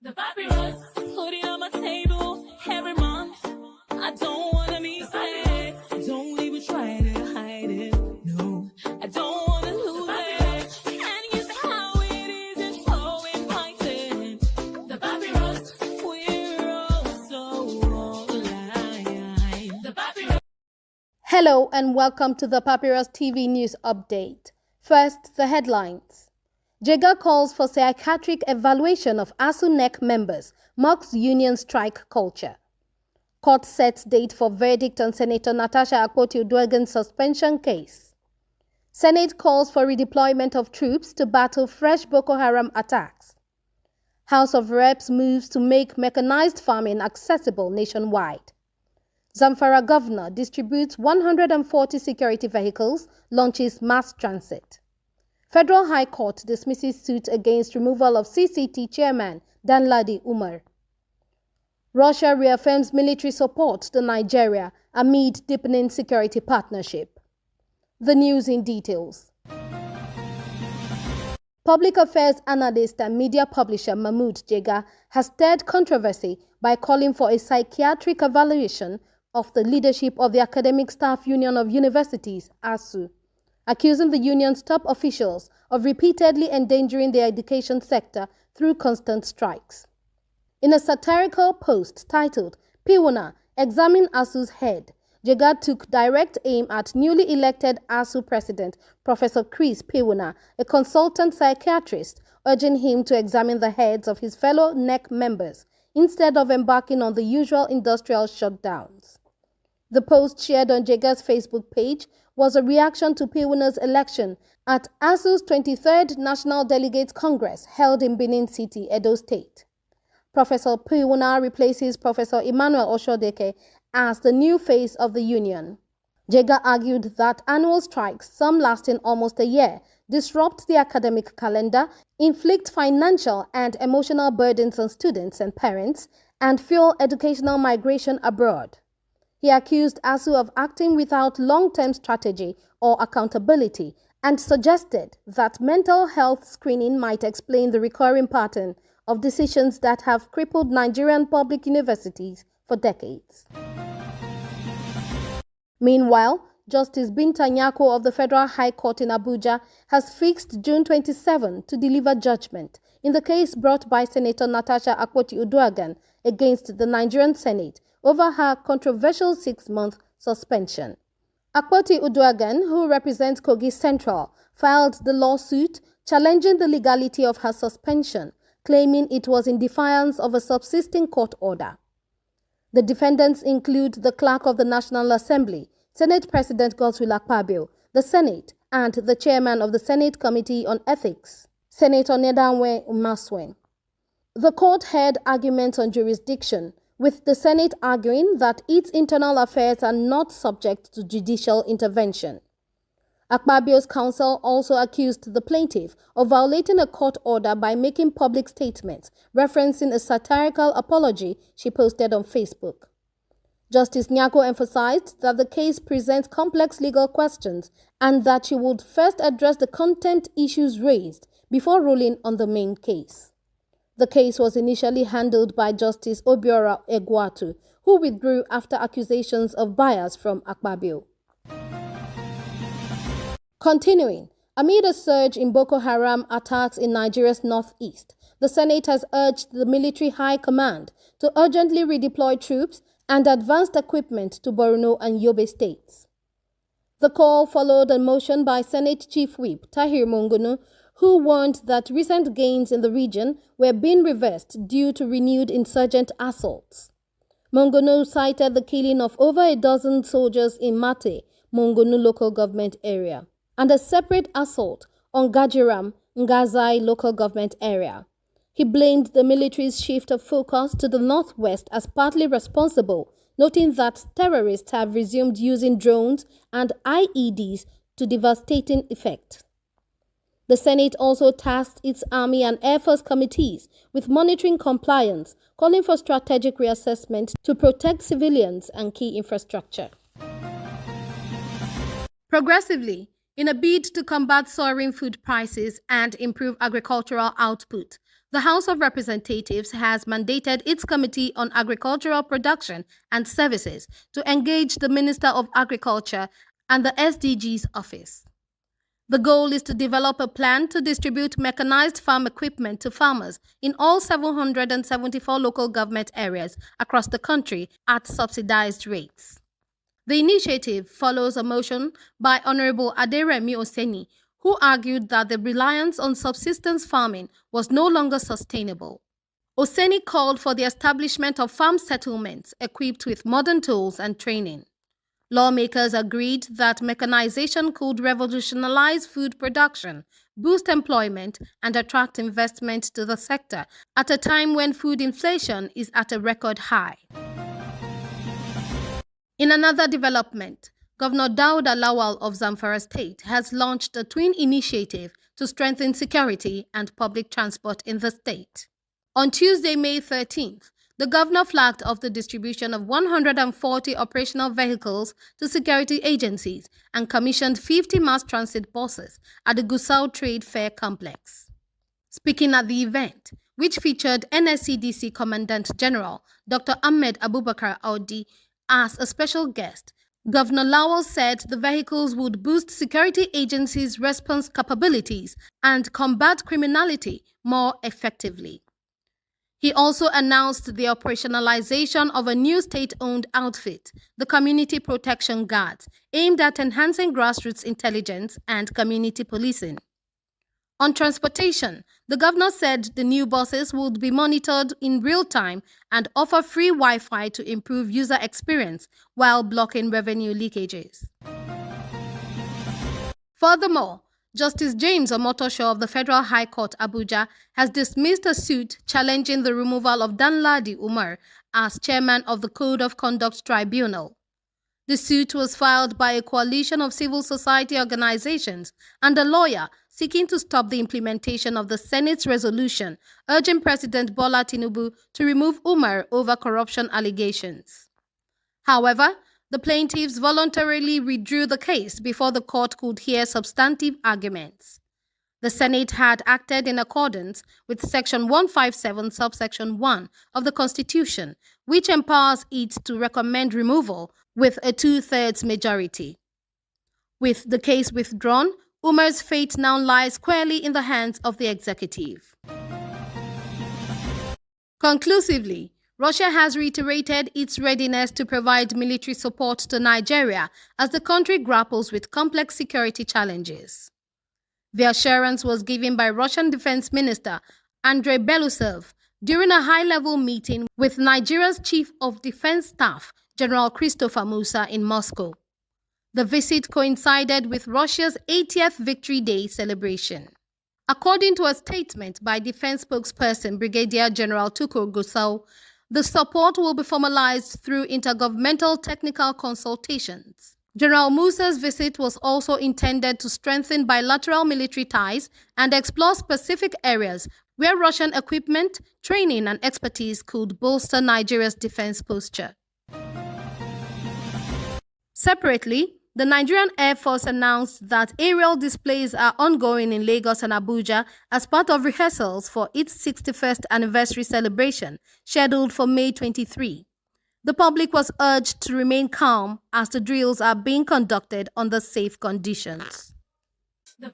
The papyrus, putting on my table every month. I don't wanna be sad. Don't even try to hide it. No, I don't wanna lose it. And you say how it is, it's so inviting. The papyrus, we're all so alive. The papyrus. Hello and welcome to the Papyrus TV News Update. First, the headlines. Jega calls for psychiatric evaluation of Asuu NEC members, mocks union strike culture. Court sets date for verdict on Senator Natasha Akpoti-Uduaghan's suspension case. Senate calls for redeployment of troops to battle fresh Boko Haram attacks. House of Reps moves to make mechanized farming accessible nationwide. Zamfara governor distributes 140 security vehicles, launches mass transit. Federal High Court dismisses suit against removal of CCT chairman Danladi Umar. Russia reaffirms military support to Nigeria amid deepening security partnership. The news in details. Public affairs analyst and media publisher Mahmood Jega has stirred controversy by calling for a psychiatric evaluation of the leadership of the Academic Staff Union of Universities, Asuu, accusing the union's top officials of repeatedly endangering the education sector through constant strikes. In a satirical post titled, "Piwuna, Examine Asuu's Head," Jega took direct aim at newly elected Asuu president, Professor Chris Piwuna, a consultant psychiatrist, urging him to examine the heads of his fellow NEC members instead of embarking on the usual industrial shutdowns. The post shared on Jega's Facebook page was a reaction to Piwuna's election at Asuu's 23rd National Delegates Congress held in Benin City, Edo State. Professor Piwuna replaces Professor Emmanuel Oshodeke as the new face of the union. Jega argued that annual strikes, some lasting almost a year, disrupt the academic calendar, inflict financial and emotional burdens on students and parents, and fuel educational migration abroad. He accused Asuu of acting without long-term strategy or accountability and suggested that mental health screening might explain the recurring pattern of decisions that have crippled Nigerian public universities for decades. Meanwhile, Justice Binta Nyako of the Federal High Court in Abuja has fixed June 27 to deliver judgment in the case brought by Senator Natasha Akpoti-Uduaghan against the Nigerian Senate over her controversial 6-month suspension. Akpoti-Uduaghan, who represents Kogi Central, filed the lawsuit challenging the legality of her suspension, claiming it was in defiance of a subsisting court order. The defendants include the Clerk of the National Assembly, Senate President Godswill Akpabio, the Senate, and the Chairman of the Senate Committee on Ethics, Senator Nedanwe Umaswen. The court heard arguments on jurisdiction, with the Senate arguing that its internal affairs are not subject to judicial intervention. Akpabio's counsel also accused the plaintiff of violating a court order by making public statements referencing a satirical apology she posted on Facebook. Justice Nyako emphasized that the case presents complex legal questions and that she would first address the contempt issues raised before ruling on the main case. The case was initially handled by Justice Obiora Egwatu, who withdrew after accusations of bias from Akpabio. Continuing, amid a surge in Boko Haram attacks in Nigeria's northeast, the Senate has urged the military high command to urgently redeploy troops and advanced equipment to Borno and Yobe states. The call followed a motion by Senate Chief Whip Tahir Mongunu, who warned that recent gains in the region were being reversed due to renewed insurgent assaults. Mongunu cited the killing of over a dozen soldiers in Mate, Mongunu local government area, and a separate assault on Gajiram, Ngazai local government area. He blamed the military's shift of focus to the northwest as partly responsible, noting that terrorists have resumed using drones and IEDs to devastating effect. The Senate also tasked its Army and Air Force committees with monitoring compliance, calling for strategic reassessment to protect civilians and key infrastructure. Progressively, In a bid to combat soaring food prices and improve agricultural output, the House of Representatives has mandated its Committee on Agricultural Production and Services to engage the Minister of Agriculture and the SDGs Office. The goal is to develop a plan to distribute mechanized farm equipment to farmers in all 774 local government areas across the country at subsidized rates. The initiative follows a motion by Honorable Aderemi Oseni, who argued that the reliance on subsistence farming was no longer sustainable. Oseni called for the establishment of farm settlements equipped with modern tools and training. Lawmakers agreed that mechanization could revolutionize food production, boost employment, and attract investment to the sector at a time when food inflation is at a record high. In another development, Governor Dauda Lawal of Zamfara State has launched a twin initiative to strengthen security and public transport in the state. On Tuesday, May 13th, the governor flagged off the distribution of 140 operational vehicles to security agencies and commissioned 50 mass transit buses at the Gusau Trade Fair Complex. Speaking at the event, which featured NSCDC Commandant General Dr. Ahmed Abubakar Audi as a special guest, Governor Lawal said the vehicles would boost security agencies' response capabilities and combat criminality more effectively. He also announced the operationalization of a new state-owned outfit, the Community Protection Guards, aimed at enhancing grassroots intelligence and community policing. On transportation, the governor said the new buses would be monitored in real time and offer free Wi-Fi to improve user experience while blocking revenue leakages. Furthermore, Justice James Omotosho of the Federal High Court, Abuja, has dismissed a suit challenging the removal of Danladi Umar as chairman of the Code of Conduct Tribunal. The suit was filed by a coalition of civil society organizations and a lawyer seeking to stop the implementation of the Senate's resolution urging President Bola Tinubu to remove Umar over corruption allegations. However, the plaintiffs voluntarily withdrew the case before the court could hear substantive arguments. The Senate had acted in accordance with Section 157, subsection 1 of the Constitution, which empowers it to recommend removal with a two-thirds majority. With the case withdrawn, Umar's fate now lies squarely in the hands of the executive. Conclusively, Russia has reiterated its readiness to provide military support to Nigeria as the country grapples with complex security challenges. The assurance was given by Russian Defense Minister Andrei Belousov during a high-level meeting with Nigeria's Chief of Defense Staff, General Christopher Musa, in Moscow. The visit coincided with Russia's 80th Victory Day celebration. According to a statement by defense spokesperson Brigadier General Tukur Gusau, the support will be formalized through intergovernmental technical consultations. General Musa's visit was also intended to strengthen bilateral military ties and explore specific areas where Russian equipment, training, and expertise could bolster Nigeria's defense posture. Separately, the Nigerian Air Force announced that aerial displays are ongoing in Lagos and Abuja as part of rehearsals for its 61st anniversary celebration, scheduled for May 23. The public was urged to remain calm as the drills are being conducted under safe conditions. The